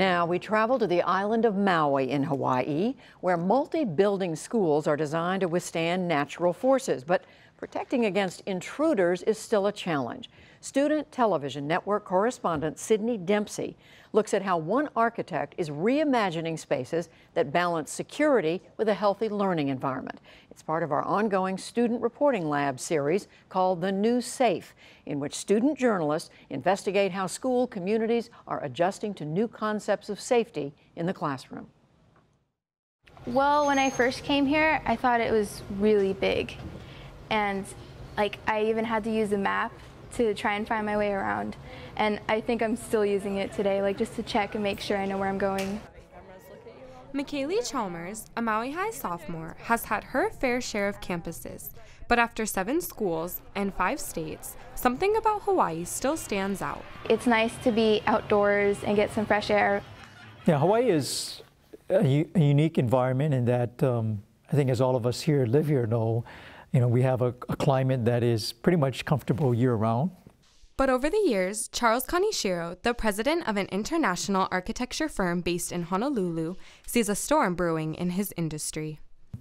Now we travel to the island of Maui in Hawaii, where multi-building schools are designed to withstand natural forces. But protecting against intruders is still a challenge. Student television network correspondent Sydney Dempsey looks at how one architect is reimagining spaces that balance security with a healthy learning environment. It's part of our ongoing Student Reporting Lab series called The New Safe, in which student journalists investigate how school communities are adjusting to new concepts of safety in the classroom. Well, when I first came here, I thought it was really big. And I even had to use a map to try and find my way around. And I think I'm still using it today, just to check and make sure I know where I'm going. McKaylee Chalmers, a Maui High sophomore, has had her fair share of campuses. But after 7 schools and 5 states, something about Hawaii still stands out. It's nice to be outdoors and get some fresh air. Yeah, Hawaii is a unique environment in that I think, as all of us here live here know, we have a climate that is pretty much comfortable year-round. But over the years, Charles Kaneshiro, the president of an international architecture firm based in Honolulu, sees a storm brewing in his industry.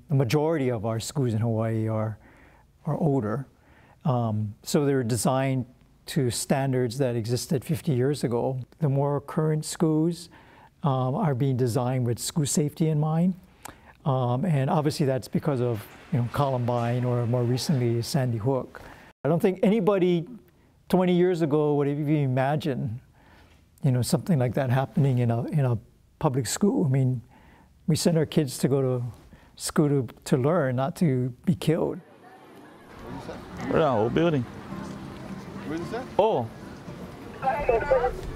The majority of our schools in Hawaii are older, so they're designed to standards that existed 50 years ago. The more current schools are being designed with school safety in mind, and obviously that's because of Columbine, or more recently Sandy Hook. I don't think anybody 20 years ago would have even imagined something like that happening in a public school. I mean, we send our kids to go to school to learn, not to be killed. We're in our old building. Where is that? Oh.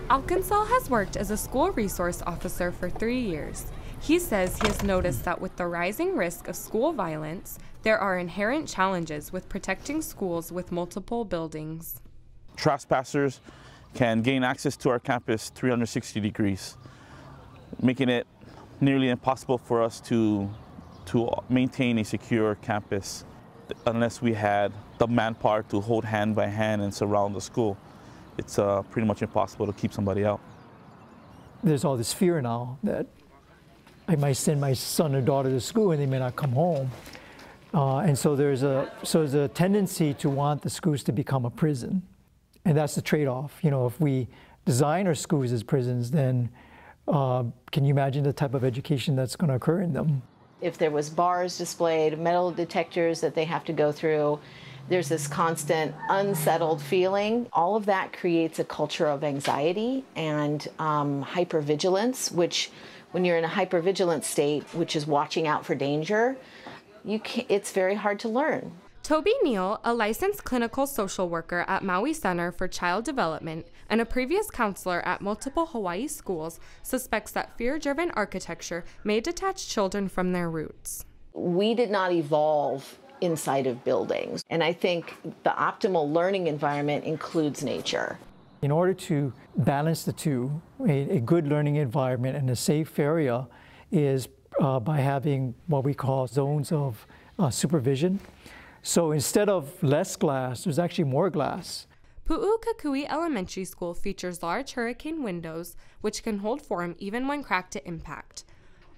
Alcansel has worked as a school resource officer for 3 years. He says he has noticed that with the rising risk of school violence, there are inherent challenges with protecting schools with multiple buildings. Trespassers can gain access to our campus 360 degrees, making it nearly impossible for us to maintain a secure campus unless we had the manpower to hold hand by hand and surround the school. It's pretty much impossible to keep somebody out. There's all this fear now that I might send my son or daughter to school and they may not come home. And so there's a tendency to want the schools to become a prison. And that's the trade-off. If we design our schools as prisons, then can you imagine the type of education that's going to occur in them? If there was bars displayed, metal detectors that they have to go through, there's this constant unsettled feeling. All of that creates a culture of anxiety and hypervigilance, which when you're in a hypervigilant state, which is watching out for danger, it's very hard to learn. Toby Neal, a licensed clinical social worker at Maui Center for Child Development and a previous counselor at multiple Hawaii schools, suspects that fear-driven architecture may detach children from their roots. We did not evolve inside of buildings, and I think the optimal learning environment includes nature. In order to balance the two, a good learning environment and a safe area is by having what we call zones of supervision. So instead of less glass, there's actually more glass. Puu Kukui Elementary School features large hurricane windows, which can hold form even when cracked to impact.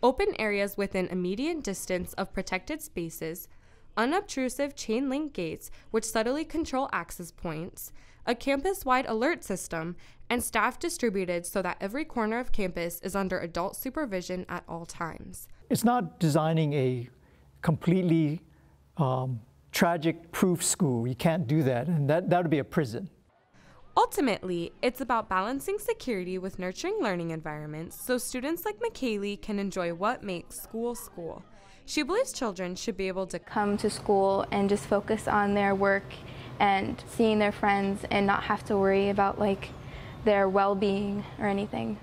Open areas within immediate distance of protected spaces, unobtrusive chain-link gates which subtly control access points, a campus-wide alert system, and staff distributed so that every corner of campus is under adult supervision at all times. It's not designing a completely tragic-proof school. You can't do that, and that would be a prison. Ultimately, it's about balancing security with nurturing learning environments so students like McKaylee can enjoy what makes school school. She believes children should be able to come to school and just focus on their work and seeing their friends and not have to worry about their well-being or anything.